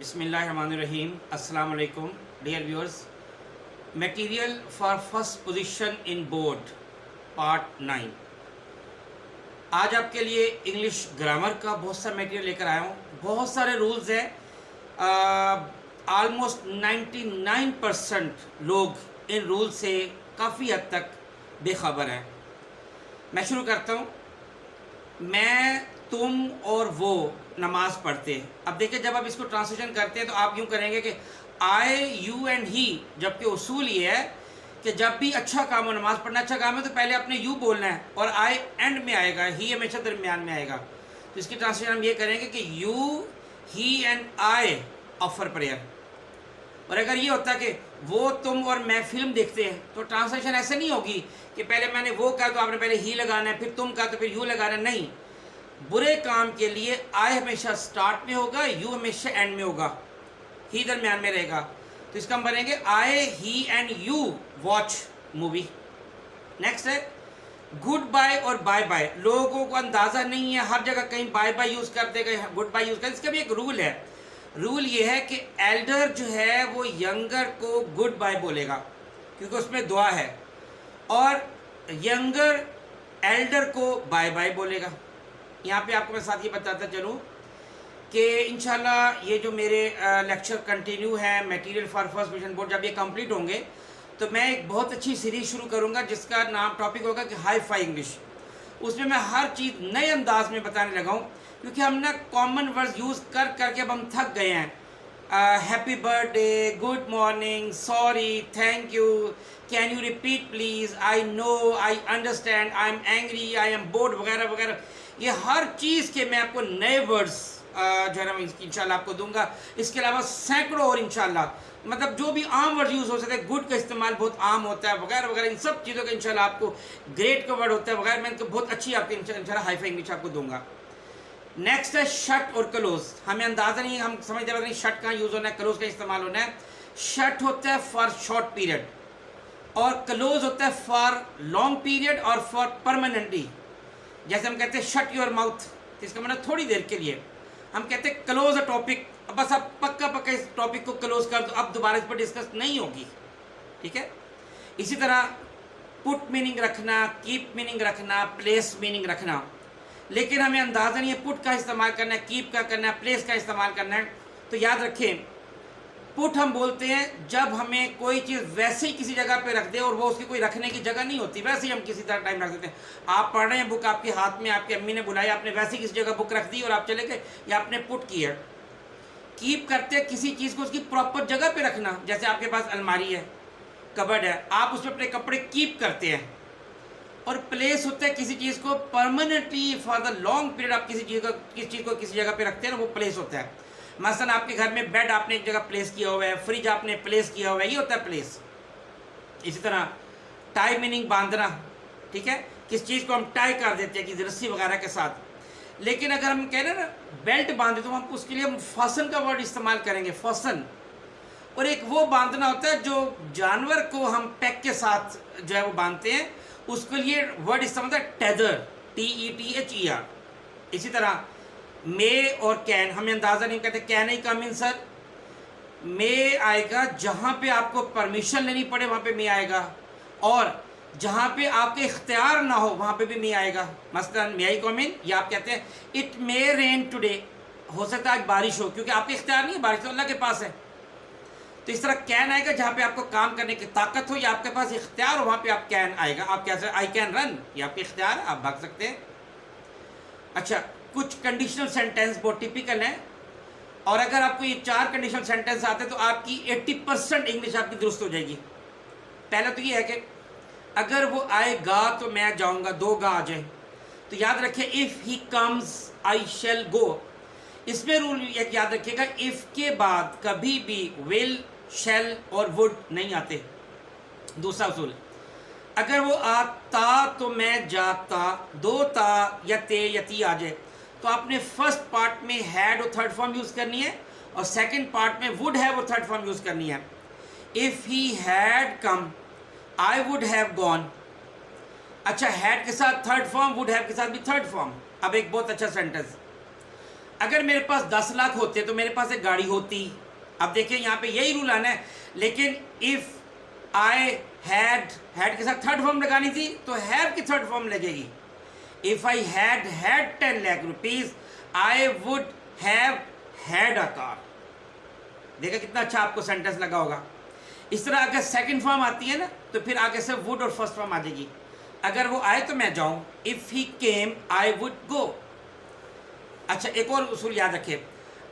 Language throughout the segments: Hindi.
बिस्मिल्लाहिर्रहमानिर्रहीम। अस्सलाम वालेकुम dear viewers. Material for first position in board part 9। आज आपके लिए इंग्लिश ग्रामर का बहुत सा मटेरियल लेकर आया हूँ। बहुत सारे रूल्स हैं। ऑलमोस्ट 99% लोग इन रूल से काफ़ी हद तक बेखबर हैं। मैं शुरू करता हूँ। मैं, तुम और वो नमाज पढ़ते हैं। अब देखिए, जब आप इसको ट्रांसलेशन करते हैं तो आप यूँ करेंगे कि आई, यू एंड ही, जबकि उसूल ये है कि जब भी अच्छा काम हो, नमाज पढ़ना अच्छा काम है, तो पहले आपने यू बोलना है और आई एंड में आएगा, ही हमेशा दरमियान में आएगा। तो इसकी ट्रांसलेशन हम ये करेंगे कि you, he and I offer prayer. और अगर ये होता कि वो, तुम और मैं फिल्म देखते हैं, तो ट्रांसलेशन ऐसे नहीं होगी कि पहले मैंने वो कहा तो आपने पहले ही लगाना है, फिर तुम कहा तो फिर यू लगाना है। नहीं, बुरे काम के लिए आई हमेशा स्टार्ट में होगा, यू हमेशा एंड में होगा, ही दरमियान में रहेगा। तो इसका हम बनेंगे I, he and you watch movie. Next है गुड बाय और बाय बाय। लोगों को अंदाज़ा नहीं है, हर जगह कहीं बाय बाय यूज़ कर देगा, गुड बाय यूज़ कर। इसका भी एक रूल है। रूल ये है कि एल्डर जो है वो यंगर को गुड बाय बोलेगा, क्योंकि उसमें दुआ है, और यंगर एल्डर को बाय बाय बोलेगा। यहाँ पे आपको मैं साथ ये बताता चलूँ कि इंशाल्लाह ये जो मेरे लेक्चर कंटिन्यू है material for first position board, जब ये कंप्लीट होंगे तो मैं एक बहुत अच्छी सीरीज़ शुरू करूँगा जिसका नाम टॉपिक होगा कि हाई फाई इंग्लिश। उसमें मैं हर चीज़ नए अंदाज में बताने लगा हूँ, क्योंकि हम ना कॉमन वर्ड्स यूज़ कर करके अब हम थक गए हैं। Happy birthday, good morning, sorry, thank you, can you repeat please, I know, I understand, I am angry, I am board, वगैरह वगैरह। ये हर चीज़ के मैं आपको नए वर्ड्स जो है ना इंशाल्लाह आपको दूंगा। इसके अलावा सैकड़ों और इंशाल्लाह, मतलब जो भी आम वर्ड यूज़ हो सकते हैं, गुड का इस्तेमाल बहुत आम होता है, वगैरह वगैरह, इन सब चीज़ों का इंशाल्लाह आपको, ग्रेट का वर्ड होता है वगैरह, मैं इनको बहुत अच्छी आपकी इंशाल्लाह हाई फाई इंग्लिश आपको दूंगा। नेक्स्ट है शट और क्लोज। हमें अंदाज़ा नहीं है, हम समझते नहीं शट कहाँ यूज़ होना है, क्लोज का इस्तेमाल होना है। शट होता है फॉर शॉर्ट पीरियड और क्लोज होता है फॉर लॉन्ग पीरियड और फॉर परमानेंटली। जैसे हम कहते हैं शट योर माउथ, इसका मतलब थोड़ी देर के लिए। हम कहते हैं क्लोज अ टॉपिक, बस अब पक्का पक्का इस टॉपिक को क्लोज कर दो, अब दोबारा इस पर डिस्कस नहीं होगी, ठीक है। इसी तरह पुट मीनिंग रखना, कीप मीनिंग रखना, प्लेस मीनिंग रखना। लेकिन हमें अंदाज़ा नहीं है पुट का इस्तेमाल करना है, कीप का करना है, प्लेस का इस्तेमाल करना है। तो याद रखें, पुट हम बोलते हैं जब हमें कोई चीज़ वैसे ही किसी जगह पे रख दे और वो उसकी कोई रखने की जगह नहीं होती, वैसे ही हम किसी तरह टाइम रख देते हैं। आप पढ़ रहे हैं बुक, आपके हाथ में, आपकी अम्मी ने बुलाई, आपने वैसे ही किसी जगह बुक रख दी और आप चले गए, या आपने पुट किया। कीप करते हैं किसी चीज़ को उसकी प्रॉपर जगह पे रखना। जैसे आपके पास अलमारी है, कबर्ड है, आप उसमें अपने कपड़े कीप करते हैं। और प्लेस होता है किसी चीज़ को permanently for the long period आप किसी चीज़ को किसी जगह पे रखते हैं ना, वो प्लेस होता है। मसलन आपके घर में बेड आपने एक जगह प्लेस किया हुआ है, फ्रिज आपने प्लेस किया हुआ है, ये होता है प्लेस। इसी तरह टाई मीनिंग बांधना, ठीक है, किस चीज़ को हम टाई कर देते हैं किसी रस्सी वगैरह के साथ। लेकिन अगर हम कह रहे हैं ना बेल्ट बांधे, तो हम उसके लिए हम फासन का वर्ड इस्तेमाल करेंगे, फासन। और एक वो बांधना होता है जो जानवर को हम पैक के साथ जो है वो बांधते हैं, उसके लिए वर्ड इस्तेमाल होता है टेदर, TETHER। इसी तरह मे और कैन, हमें अंदाज़ा नहीं कहते can he come in sir, मे आएगा जहाँ पे आपको परमिशन लेनी पड़े वहाँ पे मे आएगा, और जहाँ पे आपके इख्तियार ना हो वहाँ पे भी मे आएगा। मसलन मे आई कम इन, या आप कहते हैं इट मे रेन टुडे, हो सकता है आज बारिश हो, क्योंकि आपके इख्तियार नहीं है, बारिश तो अल्लाह के पास है। तो इस तरह कैन आएगा जहाँ पे आपको काम करने की ताकत हो या आपके पास इख्तियार हो, वहाँ पे आप कैन आएगा। आप क्या सकते, आई कैन रन, ये आपके इख्तियार है, आप भाग सकते हैं। अच्छा, कुछ कंडीशनल सेंटेंस बहुत टिपिकल हैं, और अगर आपको ये 4 कंडीशनल सेंटेंस आते हैं तो आपकी 80% इंग्लिश आपकी दुरुस्त हो जाएगी। पहला तो ये है कि अगर वो आएगा तो मैं जाऊँगा, 2 गा आ जाए, तो याद रखिए इफ़ ही कम्स आई शैल गो। इसमें रूल एक याद रखिएगा, इफ़ के बाद कभी भी विल, शैल और वुड नहीं आते। दूसरा उसूल, अगर वो आता तो मैं जाता, 2 ता या ते या ती आ जाए, तो आपने फर्स्ट पार्ट में हैड और थर्ड फॉर्म यूज़ करनी है, और सेकंड पार्ट में वुड हैव और थर्ड फॉर्म यूज़ करनी है। If he had come I would have gone. अच्छा, हैड के साथ थर्ड फॉर्म, वुड हैव के साथ भी थर्ड फॉर्म। अब एक बहुत अच्छा सेंटेंस, अगर मेरे पास 10 लाख होते तो मेरे पास एक गाड़ी होती। अब देखिए यहाँ पे यही रूल आना है, लेकिन इफ़ आई हैड के साथ थर्ड फॉर्म लगानी थी तो हैव की थर्ड फॉर्म लगेगी। If I had 10 lakh rupees I would have had a car. देखा कितना अच्छा आपको सेंटेंस लगा होगा। इस तरह अगर सेकंड फॉर्म आती है ना तो फिर आगे से वुड और फर्स्ट फॉर्म आ जाएगी। अगर वो आए तो मैं जाऊं, if he came I would go. अच्छा, एक और उसूल याद रखिए,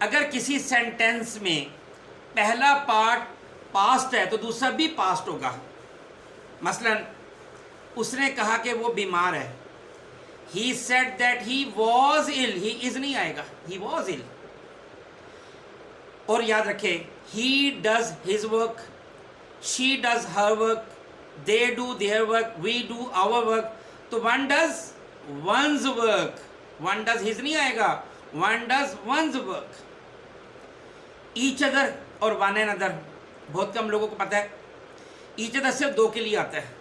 अगर किसी सेंटेंस में पहला पार्ट पास्ट है तो दूसरा भी पास्ट होगा। मसलन उसने कहा कि वो बीमार है, he said that he was ill, he is नहीं आएगा, ही वॉज इल। और याद रखें, he does his work, she does her work, they do their work, we do our work. तो one does one's work, one does his नहीं आएगा, one does one's work. Each other और वन एंड अदर बहुत कम लोगों को पता है। ईच अदर सिर्फ दो के लिए आता है,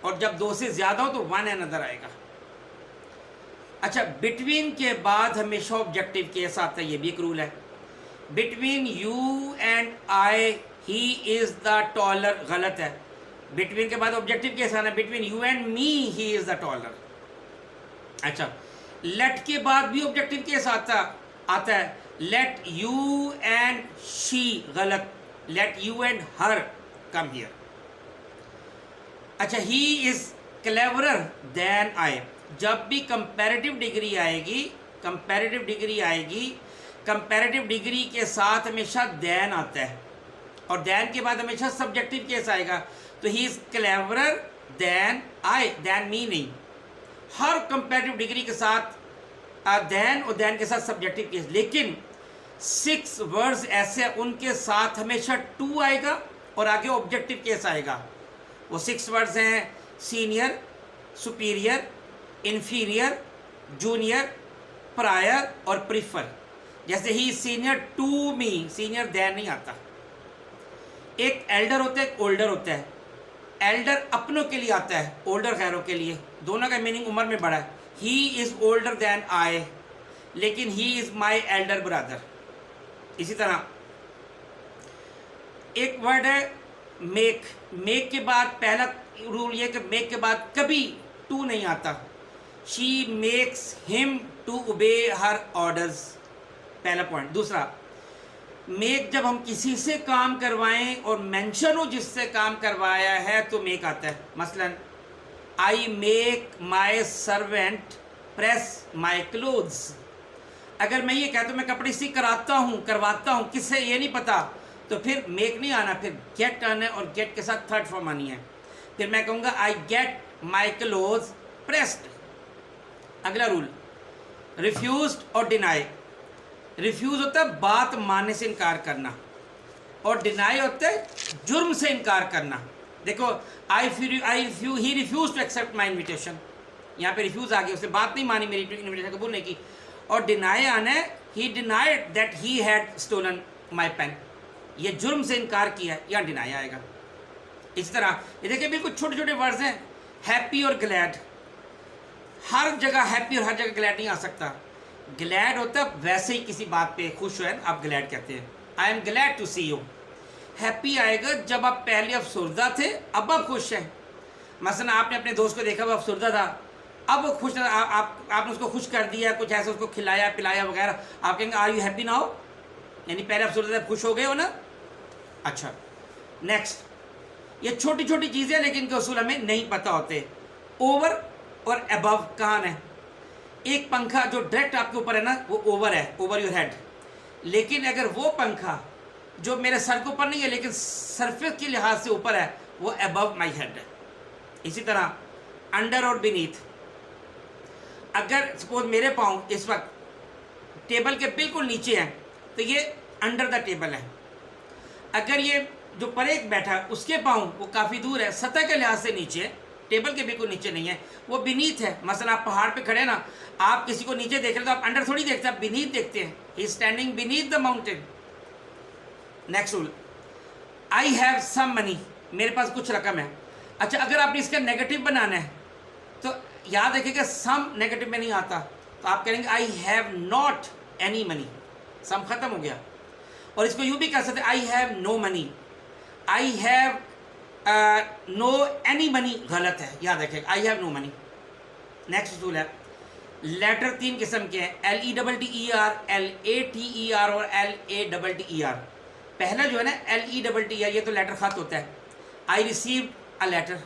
और जब दो से ज़्यादा हो तो वन एंड अदर आएगा। अच्छा, बिटवीन के बाद हमेशा ऑब्जेक्टिव केस आता है, ये भी एक रूल है। Between you and I he is the taller गलत है। बिटवीन के बाद ऑब्जेक्टिव केस आना है, between you and me he is the taller. अच्छा, लेट के बाद भी ऑब्जेक्टिव केस आता है, लेट यू एंड शी गलत, let you and her come here. अच्छा, he is cleverer than I, जब भी कंपैरेटिव डिग्री आएगी, कंपैरेटिव डिग्री के साथ हमेशा देन आता है, और देन के बाद हमेशा सब्जेक्टिव केस आएगा। तो he is cleverer than I, than me नहीं। हर कंपैरेटिव डिग्री के साथ देन और देन के साथ सब्जेक्टिव केस। लेकिन 6 वर्ड्स ऐसे हैं उनके साथ हमेशा टू आएगा और आगे ऑब्जेक्टिव केस आएगा। वो 6 वर्ड्स हैं senior, superior, inferior, junior, prior और प्रीफर। जैसे ही senior to me, senior than नहीं आता। एक एल्डर होता है, एक ओल्डर होता है। एल्डर अपनों के लिए आता है, ओल्डर गैरों के लिए। दोनों का मीनिंग उम्र में बड़ा है। He is older than I, लेकिन he is my elder brother. इसी तरह एक वर्ड है मेक। मेक के बाद पहला रूल ये कि मेक के बाद कभी टू नहीं आता। She makes him to obey her orders, पहला पॉइंट। दूसरा, मेक जब हम किसी से काम करवाएं और मेंशन हो जिससे काम करवाया है तो मेक आता है। मसलन I make my servant press my clothes. अगर मैं ये कहता हूँ मैं कपड़े सी करवाता हूँ, किससे ये नहीं पता, तो फिर मेक नहीं आना, फिर गेट आना है, और गेट के साथ थर्ड फॉर्म आनी है। फिर मैं कहूँगा I get my clothes pressed. अगला रूल, रिफ्यूज्ड और डिनाई। रिफ्यूज होता है बात मानने से इनकार करना, और डिनाई होता है जुर्म से इनकार करना। देखो, he refuse to accept my invitation, यहाँ पे रिफ्यूज आ गया, उसने बात नहीं मानी, मेरी इन्विटेशन कबूल नहीं की। और डिनाई आना है, he denied that he had stolen my pen, ये जुर्म से इनकार किया, यहाँ डिनाई आएगा। इस तरह ये देखिए बिल्कुल छोटे छोटे वर्ड्स हैं। हैप्पी और ग्लैड, हर जगह हैप्पी और हर जगह ग्लैड नहीं आ सकता। ग्लैड होता है वैसे ही किसी बात पे खुश हो, आप ग्लैड कहते हैं, I am glad to see you. Happy आएगा जब आप पहले अफसुर्दा थे, अब आप खुश हैं। मसलन आपने अपने दोस्त को देखा वो अफसुर्दा था, अब वो खुश, आपने उसको खुश कर दिया, कुछ ऐसा उसको खिलाया पिलाया वगैरह, आप कहेंगे आर यू हैप्पी नाउ, यानी पहले अफसुर्दा थे, खुश हो गए हो ना। अच्छा, नेक्स्ट, ये छोटी छोटी चीज़ें लेकिन इनके उसूल हमें नहीं पता होते। ओवर और अबव कहाँ है? एक पंखा जो डायरेक्ट आपके ऊपर है ना, वो ओवर है, ओवर योर हेड। लेकिन अगर वो पंखा जो मेरे सर के ऊपर नहीं है लेकिन सरफेस के लिहाज से ऊपर है, वो अबव माई हेड है। इसी तरह अंडर और बीनीथ। अगर सपोज मेरे पाँव इस वक्त टेबल के बिल्कुल नीचे हैं तो ये अंडर द टेबल है। अगर ये जो पर एक बैठा है उसके पाँव वो काफ़ी दूर है, सतह के लिहाज से नीचे है, टेबल के बिल्कुल नीचे नहीं है, वो बीनीथ है। मसलन आप पहाड़ पे खड़े ना, आप किसी को नीचे देख रहे तो आप अंडर थोड़ी देखते, आप बीनीथ देखते हैं। He standing beneath the mountain. Next rule, I have some money, मेरे पास कुछ रकम है। अच्छा, अगर आपने इसका नेगेटिव बनाना है तो याद रखिएगा सम नेगेटिव में नहीं आता, तो आप कहेंगे I have not any money, some ख़त्म हो गया। और इसको यूँ भी कर सकते I have no money, I have no any money गलत है, याद रखिएगा, I have no money. Next rule है, लेटर 3 किस्म के हैं, LETTER, LATER और LATTER। पहला जो है ना LETTER, ये तो लेटर ख़त होता है, I received a letter.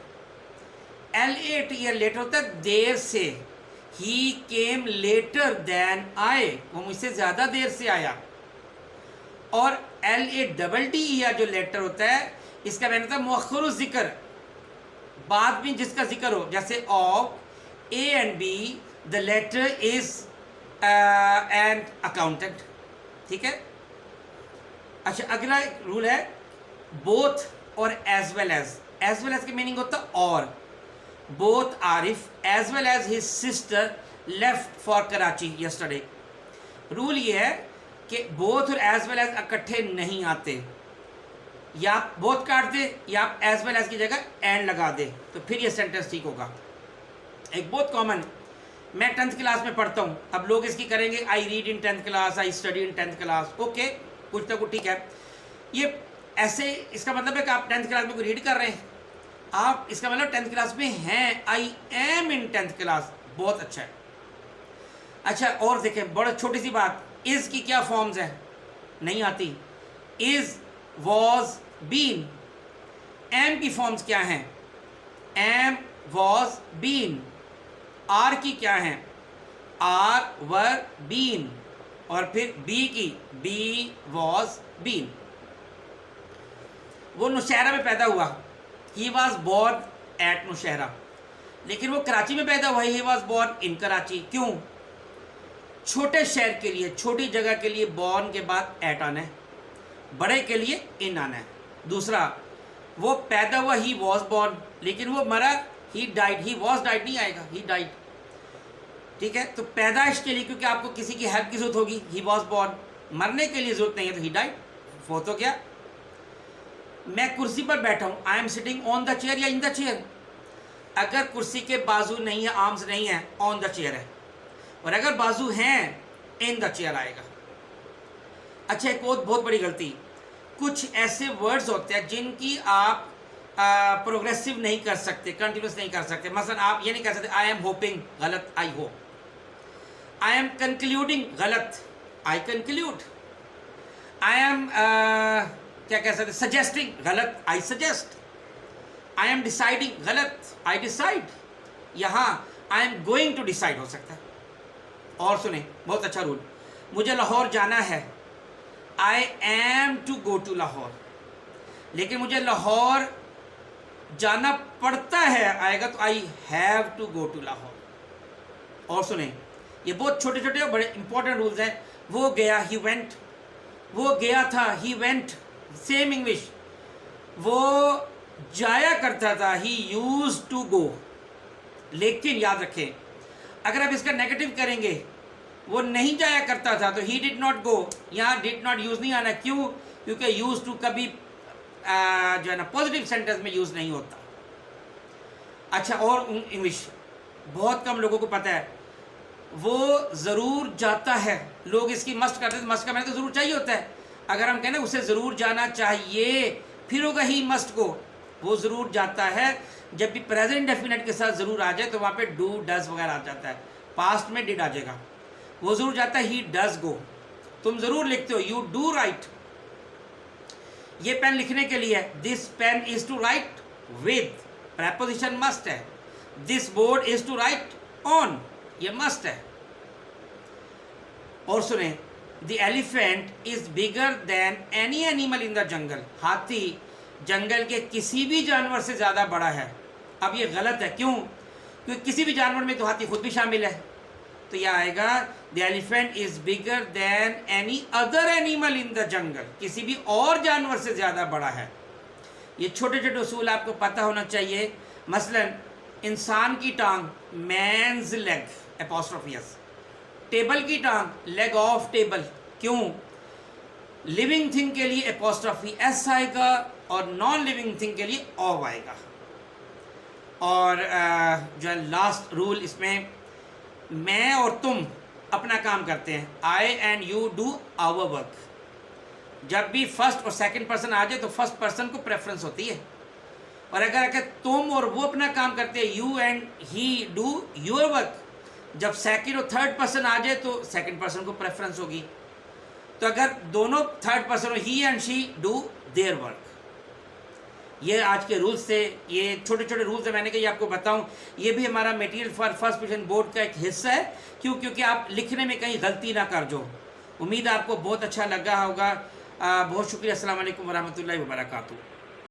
LATER later होता है देर से, ही केम लेटर देन आई, वो मुझसे ज़्यादा देर से आया। और LATTER जो लेटर होता है, इसका मैंने था मुअख्खर ज़िक्र, बाद में जिसका जिक्र हो, जैसे of A and B the latter is an accountant, ठीक है। अच्छा, अगला रूल है बोथ और एज वेल एज की मीनिंग होता है और। Both Arif as well as his sister left for Karachi yesterday. Rule ये है कि बोथ और एज वेल एज इकट्ठे नहीं आते, या आप बोथ काट दे या आप एज वेल एज की जगह एंड लगा दे, तो फिर ये सेंटेंस ठीक होगा। एक बहुत कॉमन, मैं 10th क्लास में पढ़ता हूँ, अब लोग इसकी करेंगे I read in 10th class, I study in 10th class, okay कुछ ना कुछ ठीक है। ये ऐसे इसका मतलब है कि आप 10th क्लास में कोई रीड कर रहे हैं, आप इसका मतलब 10th क्लास में हैं, I M in 10th class, बहुत अच्छा है। अच्छा, और देखें बड़ा छोटी सी बात, इज़ की क्या फॉर्म्स है, नहीं आती, इज़, वॉज, बीन। एम की फॉर्म्स क्या हैं, एम, वॉज, बीन। आर की क्या हैं, आर, वर, बीन। और फिर बी की, बी, वॉज, बीन। वो नौशहरा में पैदा हुआ, he was born at Naushahra, लेकिन वो कराची में पैदा हुआ, he was born in Karachi. क्यों? छोटे शहर के लिए, छोटी जगह के लिए बोर्न के बाद एट आना है, बड़े के लिए इन आना है। दूसरा, वो पैदा हुआ, ही वॉज बोर्न, लेकिन वो मरा, he died, he was died नहीं आएगा, ही डाइड, ठीक है। तो पैदाइश के लिए, क्योंकि आपको किसी की हेल्प की जरूरत होगी, ही वॉज बोर्न। मरने के लिए जरूरत नहीं है, तो ही डाइड, फोत हो गया। मैं कुर्सी पर बैठा हूँ, I am sitting on the chair या इन द चेयर। अगर कुर्सी के बाजू नहीं है, आर्म्स नहीं है, ऑन द चेयर है, और अगर बाजू हैं, इन द चेयर आएगा। अच्छा, एक बहुत बड़ी गलती, कुछ ऐसे वर्ड्स होते हैं जिनकी आप प्रोग्रेसिव नहीं कर सकते, कंटिन्यूस नहीं कर सकते। मसलन आप ये नहीं कह सकते आई एम होपिंग, गलत, I hope. I am concluding, गलत, आई कंक्लूड। आई एम क्या कह सकते, सजेस्टिंग, गलत, I suggest. I am deciding, गलत, आई डिसाइड। यहाँ I am going to decide हो सकता है। और सुने, बहुत अच्छा रूल, मुझे लाहौर जाना है, I am to go to Lahore, लेकिन मुझे लाहौर जाना पड़ता है आएगा, तो I have to go to Lahore. और सुने, ये बहुत छोटे छोटे और बड़े इंपॉर्टेंट रूल्स हैं। वो गया, ही वेंट, वो गया था, ही वेंट, सेम इंग्लिश। वो जाया करता था, ही यूज टू गो। लेकिन याद रखें, अगर आप इसका नेगेटिव करेंगे, वो नहीं जाया करता था, तो ही डिड नॉट गो, यहाँ डिड नॉट यूज़ नहीं आना। क्यों? क्योंकि यूज टू कभी जो है ना पॉजिटिव सेंटेंस में यूज़ नहीं होता। अच्छा, और इंग्लिश बहुत कम लोगों को पता है, वो ज़रूर जाता है, लोग इसकी मस्ट करते हैं, मस्ट का मैंने तो ज़रूर चाहिए होता है। अगर हम कहना उसे ज़रूर जाना चाहिए, फिर होगा ही मस्ट को, वो ज़रूर जाता है। जब भी प्रेजेंट डेफिनेट के साथ ज़रूर आ जाए तो वहाँ पे डू, डज वगैरह आ जाता है, पास्ट में डिड आ जाएगा। वो ज़रूर जाता है, ही डज गो। तुम ज़रूर लिखते हो, यू डू राइट, ये पेन लिखने के लिए है, this pen is to write with, preposition must है। This board is to write on, ये मस्ट है। और सुने, the elephant is bigger than any animal in the jungle, हाथी जंगल के किसी भी जानवर से ज़्यादा बड़ा है। अब ये गलत है, क्यों? क्योंकि किसी भी जानवर में तो हाथी खुद भी शामिल है। तो यह आएगा the elephant is bigger than any other animal in the जंगल, किसी भी और जानवर से ज़्यादा बड़ा है। ये छोटे छोटे उसूल आपको पता होना चाहिए। मसलन इंसान की टांग, man's leg, apostrophe S. Table की टांग, लेग ऑफ टेबल, क्यों? लिविंग थिंग के लिए एपोस्ट्रोफी एस आएगा और नॉन लिविंग थिंग के लिए ऑव आएगा। और जो है लास्ट रूल इसमें, मैं और तुम अपना काम करते हैं, I and you do our work. जब भी फर्स्ट और सेकंड पर्सन आ जाए तो फर्स्ट पर्सन को प्रेफरेंस होती है, और अगर तुम और वो अपना काम करते हैं, you and he do your work, जब सेकंड और थर्ड पर्सन आ जाए तो सेकंड पर्सन को प्रेफरेंस होगी। तो अगर दोनों third person, he and she do their work. ये आज के रूल्स थे, ये छोटे छोटे रूल्स है, मैंने कहा ये आपको बताऊं। ये भी हमारा material for first position board का एक हिस्सा है, क्योंकि आप लिखने में कहीं गलती ना कर जो। उम्मीद है आपको बहुत अच्छा लगा होगा। बहुत शुक्रिया। अस्सलाम वालेकुम वरहमतुल्लाहि वबरकातुहू।